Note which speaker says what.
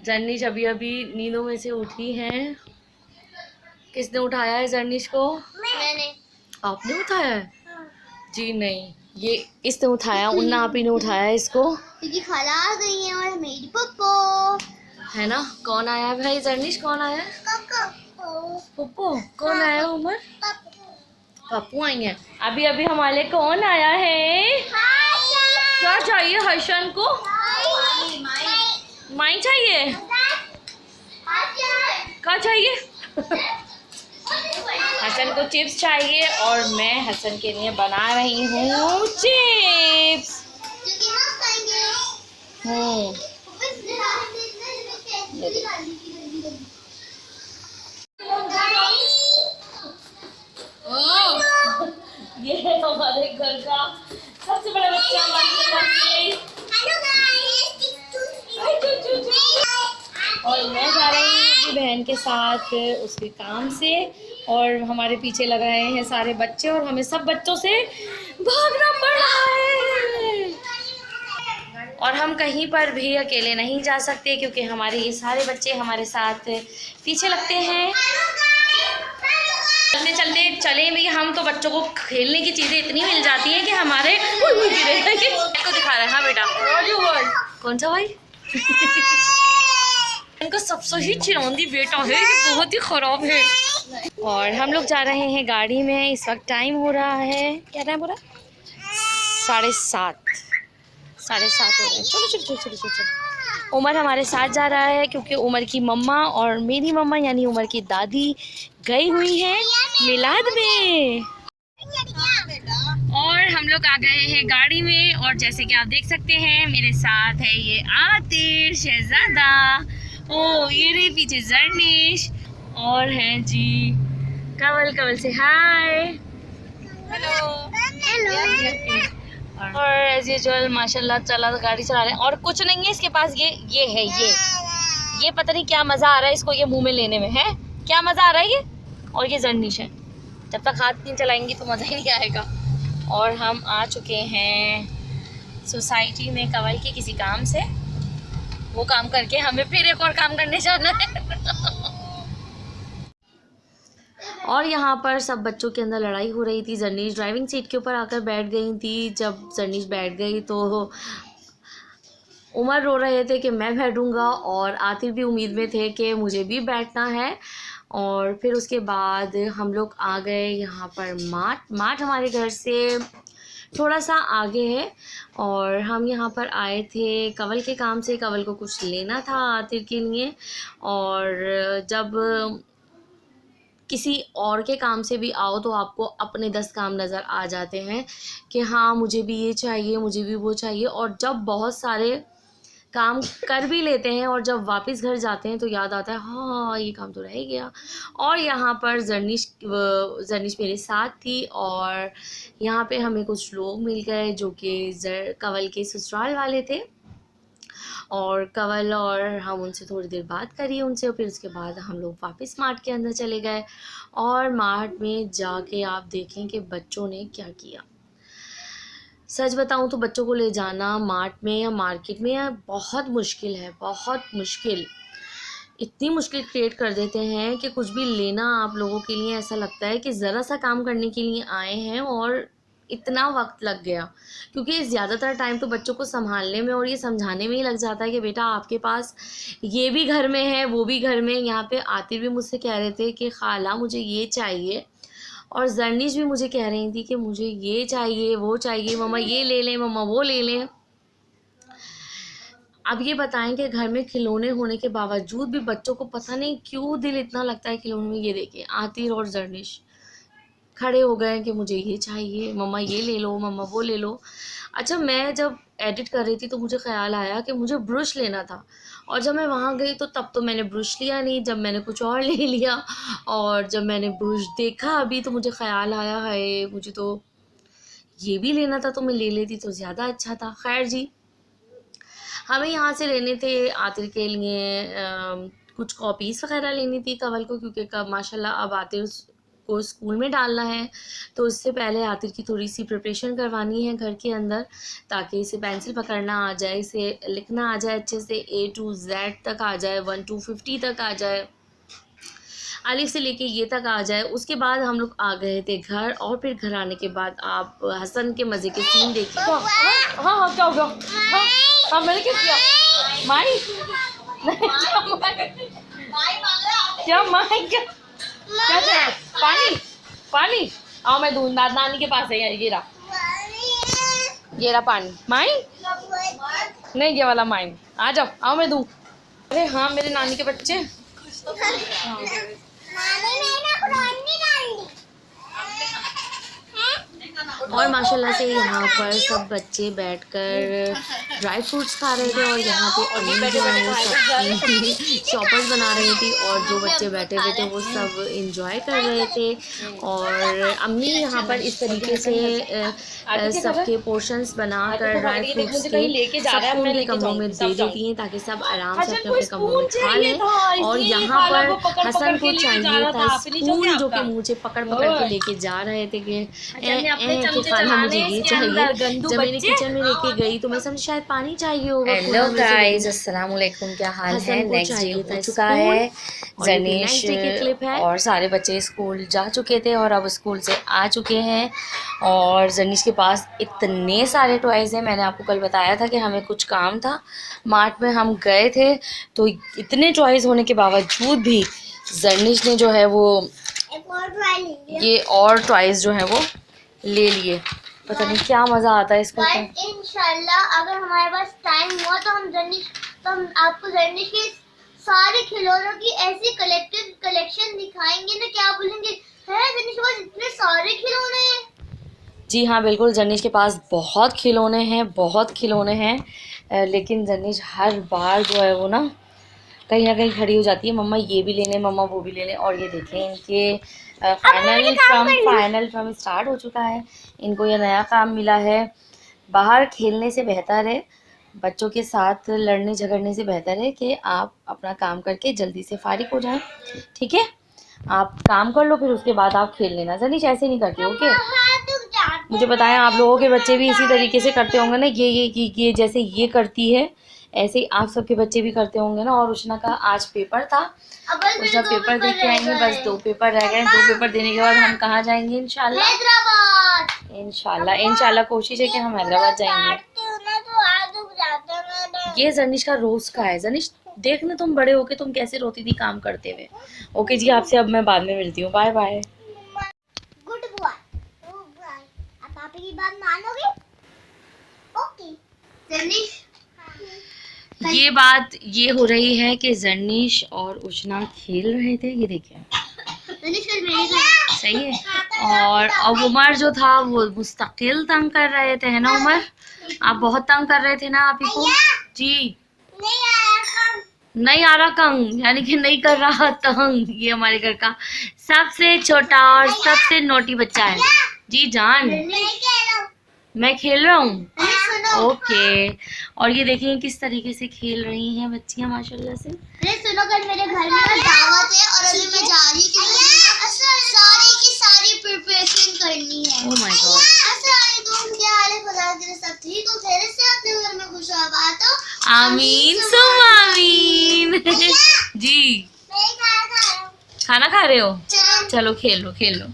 Speaker 1: जर्निश अभी अभी नींदों में से उठी है। किसने उठाया है जर्निश को?
Speaker 2: मैंने।
Speaker 1: आपने उठाया है? जी नहीं, ये इसने उठाया, उन्ना आप ही ने उठाया है इसको।
Speaker 2: क्योंकि खाला आ गई है और मेरी पप्पो
Speaker 1: है ना? कौन आया है भाई? जर्निश कौन आया है? पप्पू। कौन आया है उमर? पप्पू आई है। अभी अभी हमारे लिए कौन आया है? क्या चाहिए हर्षन को? माई चाहिए? क्या चाहिए? हसन को चिप्स चाहिए और मैं हसन के लिए बना रही हूँ चिप्स। ये है हमारे घर का सबसे बड़ा बच्चा। और मैं जा रही हूँ अपनी बहन के साथ उसके काम से, और हमारे पीछे लग रहे हैं सारे बच्चे और हमें सब बच्चों से भागना पड़ रहा है। और हम कहीं पर भी अकेले नहीं जा सकते क्योंकि हमारे ये सारे बच्चे हमारे साथ पीछे लगते हैं। चलते चलते चले भी हम तो बच्चों को खेलने की चीज़ें इतनी मिल जाती हैं कि हमारे को दिखा रहा है। हाँ बेटा, कौन सा भाई? इनका सबसे ही चिरौंदी बेटा है, ये बहुत ही खराब है। और हम लोग जा रहे हैं गाड़ी में। इस वक्त टाइम हो रहा है, क्या टाइम हो रहा है? 7:30 हो रहे हैं। चलो चलो चलो चलो चलो। उमर हमारे साथ जा रहा है क्योंकि उमर की मम्मा और मेरी मम्मा यानी उमर की दादी गई हुई हैं मिलाद में। और हम लोग आ गए हैं गाड़ी में, और जैसे कि आप देख सकते हैं मेरे साथ है ये आतिश शहजादा, ओ ये रही पीछे जर्निश, और है जी कवल से हाय हेलो। और एज यूजुअल माशाल्लाह चला गाड़ी चला रहे हैं, और कुछ नहीं है इसके पास। ये है ये पता नहीं क्या मज़ा आ रहा है इसको ये मुंह में लेने में, है क्या मज़ा आ रहा है ये। और ये जर्निश है, जब तक हाथ नहीं चलाएंगी तो मज़ा ही नहीं आएगा। और हम आ चुके हैं सोसाइटी में कवल के किसी काम से, वो काम करके हमें फिर एक और काम करने जाना है। और यहाँ पर सब बच्चों के अंदर लड़ाई हो रही थी। जर्निश ड्राइविंग सीट के ऊपर आकर बैठ गई थी। जब जर्निश बैठ गई तो उमर रो रहे थे कि मैं बैठूंगा, और आतिफ भी उम्मीद में थे कि मुझे भी बैठना है। और फिर उसके बाद हम लोग आ गए यहाँ पर मार्ट हमारे घर से थोड़ा सा आगे है, और हम यहाँ पर आए थे कवल के काम से। कवल को कुछ लेना था आतिफ के लिए, और जब किसी और के काम से भी आओ तो आपको अपने 10 काम नज़र आ जाते हैं कि हाँ मुझे भी ये चाहिए, मुझे भी वो चाहिए। और जब बहुत सारे काम कर भी लेते हैं और जब वापस घर जाते हैं तो याद आता है हाँ ये काम तो रह गया। और यहाँ पर जर्निश मेरे साथ थी, और यहाँ पे हमें कुछ लोग मिल गए जो कि कवल के ससुराल वाले थे, और कवल और हम उनसे थोड़ी देर बात करी उनसे, और फिर उसके बाद हम लोग वापस मार्ट के अंदर चले गए। और मार्ट में जाके आप देखें कि बच्चों ने क्या किया। सच बताऊं तो बच्चों को ले जाना मार्ट में या मार्केट में बहुत मुश्किल है, बहुत मुश्किल। इतनी मुश्किल क्रिएट कर देते हैं कि कुछ भी लेना आप लोगों के लिए ऐसा लगता है कि ज़रा सा काम करने के लिए आए हैं और इतना वक्त लग गया। क्योंकि ज़्यादातर टाइम तो बच्चों को संभालने में और ये समझाने में ही लग जाता है कि बेटा आपके पास ये भी घर में है वो भी घर में। यहाँ पे आते भी मुझसे कह रहे थे कि खाला मुझे ये चाहिए, और जर्निश भी मुझे कह रही थी कि मुझे ये चाहिए वो चाहिए, मम्मा ये ले लें मम्मा वो ले लें। अब ये बताएं कि घर में खिलौने होने के बावजूद भी बच्चों को पता नहीं क्यों दिल इतना लगता है खिलौने में। ये देखिए आतिर और जर्निश खड़े हो गए कि मुझे ये चाहिए, मम्मा ये ले लो मम्मा वो ले लो। अच्छा मैं जब एडिट कर रही थी तो मुझे ख़्याल आया कि मुझे ब्रश लेना था, और जब मैं वहाँ गई तो तब तो मैंने ब्रश लिया नहीं, जब मैंने कुछ और ले लिया। और जब मैंने ब्रश देखा अभी तो मुझे ख़्याल आया है मुझे तो ये भी लेना था, तो मैं ले लेती तो ज़्यादा अच्छा था। खैर जी, हमें यहाँ से लेने थे आतिर के लिए कुछ कॉपीज़ वगैरह लेनी थी कवल को, क्योंकि कब माशाल्लाह अब आतिर को स्कूल में डालना है, तो उससे पहले आतिर की थोड़ी सी प्रिपरेशन करवानी है घर के अंदर, ताकि इसे पेंसिल पकड़ना आ जाए, इसे लिखना आ जाए अच्छे से, A to Z तक आ जाए, 1 to 50 तक आ जाए, अलिफ से लेके ये तक आ जाए। उसके बाद हम लोग आ गए थे घर, और फिर घर आने के बाद आप हसन के मज़े के सीन देखिए। हाँ हाँ क्या हो गया? हाँ हाँ मैंने क्या किया? माई क्या माई क्या क्या पानी पानी आओ मैं दूँ, नानी के पास है यार, ये रहा पानी। माई नहीं, ये वाला माई, आ जाओ, आओ मैं दूँ। अरे हाँ मेरे नानी के बच्चे। हाँ। और माशाल्लाह से यहाँ पर सब बच्चे बैठकर ड्राई फ्रूट्स खा रहे थे, और यहाँ पे अम्मी जो है वो सबकी शॉपर्स बना रही थी, और जो बच्चे बैठे हुए थे वो सब इंजॉय कर रहे थे। और अम्मी यहाँ पर इस तरीके से सबके पोर्शंस बनाकर ड्राई फ्रूट्स के सबको उनके कमरों में दे देती हैं, ताकि सब आराम से अपने अपने कमरों में खा लें। और यहाँ पर हसन को चाहिए था स्पून, जो कि मुझे पकड़ पकड़ के लेके जा रहे थे कि खाना मुझे ये चाहिए। जब मैंने किचन में लेके गई तो मैं समझ शायद पानी चाहिए होगा। हेलो गाइस, अस्सलाम वालेकुम, क्या हाल है? नेक्स्ट डे हो चुका है, जर्नीश और सारे बच्चे स्कूल जा चुके थे और अब स्कूल से आ चुके हैं, और जर्नीश के पास इतने सारे टॉयज़ हैं। मैंने आपको कल बताया था कि हमें कुछ काम था, मार्ट में हम गए थे, तो इतने टॉयज़ होने के बावजूद भी जर्नीश ने जो है वो ये और टॉयज़ जो है वो ले लिए। पता नहीं क्या मज़ा आता है इसको।
Speaker 2: इंशाल्लाह अगर हमारे पास टाइम हुआ तो हम आपको जर्नीश के सारे खिलौनों की ऐसी कलेक्शन दिखाएंगे ना, क्या बोलेंगे है जर्नीश के पास इतने सारे खिलौने हैं।
Speaker 1: जी हाँ बिल्कुल, जर्नीश के पास बहुत खिलौने हैं, लेकिन जर्नीश हर बार जो है वो ना कहीं खड़ी हो जाती है, मम्मा ये भी ले लें, मम्मा वो भी ले लें। और ये देखें इनके फाइनल फ्रॉम स्टार्ट हो चुका है, इनको ये नया काम मिला है। बाहर खेलने से बेहतर है, बच्चों के साथ लड़ने झगड़ने से बेहतर है कि आप अपना काम करके जल्दी से फारिग हो जाएं। ठीक है, आप काम कर लो, फिर उसके बाद आप खेल लेना। जर्नीश ऐसे नहीं करते, ओके? मुझे बताएं आप लोगों के बच्चे भी इसी तरीके से करते होंगे ना, ये जैसे ये करती है ऐसे ही आप सबके बच्चे भी करते होंगे ना। और उष्णा का आज पेपर था, उष्णा पेपर दे के आएंगे, बस 2 पेपर रह गए। 2 पेपर देने के बाद हम कहाँ जाएंगे? इंशाल्लाह कोशिश है कि हम हैदराबाद जाएंगे। ये जर्नीश का रोज का है। जर्नीश देखना, तुम बड़े होके तुम कैसे रोती थी काम करते हुए। ओके जी, आपसे अब मैं बाद में मिलती हूँ, बाय बाय।
Speaker 2: गुड बॉय, आप पापा की बात मानोगे? ओके जर्नीश,
Speaker 1: ये बात ये हो रही है कि जर्नीश और उष्णा खेल रहे थे, ये देखिए सही है। और अब उमर जो था वो मुस्तकिल तंग कर रहे थे, है ना उमर? आप बहुत तंग कर रहे थे ना आप ही को जी। नहीं आ रहा कंग, यानी कि नहीं कर रहा तंग। ये हमारे घर का सबसे छोटा और सबसे नोटी बच्चा है जी जान। मैं खेल रहा हूँ, ओके। और ये देखिए किस तरीके से खेल रही हैं बच्चियाँ माशाल्लाह से।
Speaker 2: सुनो, कल मेरे घर में दावत है और अभी मैं जा रही हूँ, सारी की सारी प्रिपरेशन करनी है।
Speaker 1: Oh my God.
Speaker 2: अस्सलामुअलैकुम, क्या हाल है? खुदा के सब ठीक हो, खैरियत से अपने घर में खुश आबाद हो?
Speaker 1: आमीन सुम आमीन। जी
Speaker 2: मैं खाना खा रहा हूँ।
Speaker 1: खाना खा रहे हो? चलो खेल लो।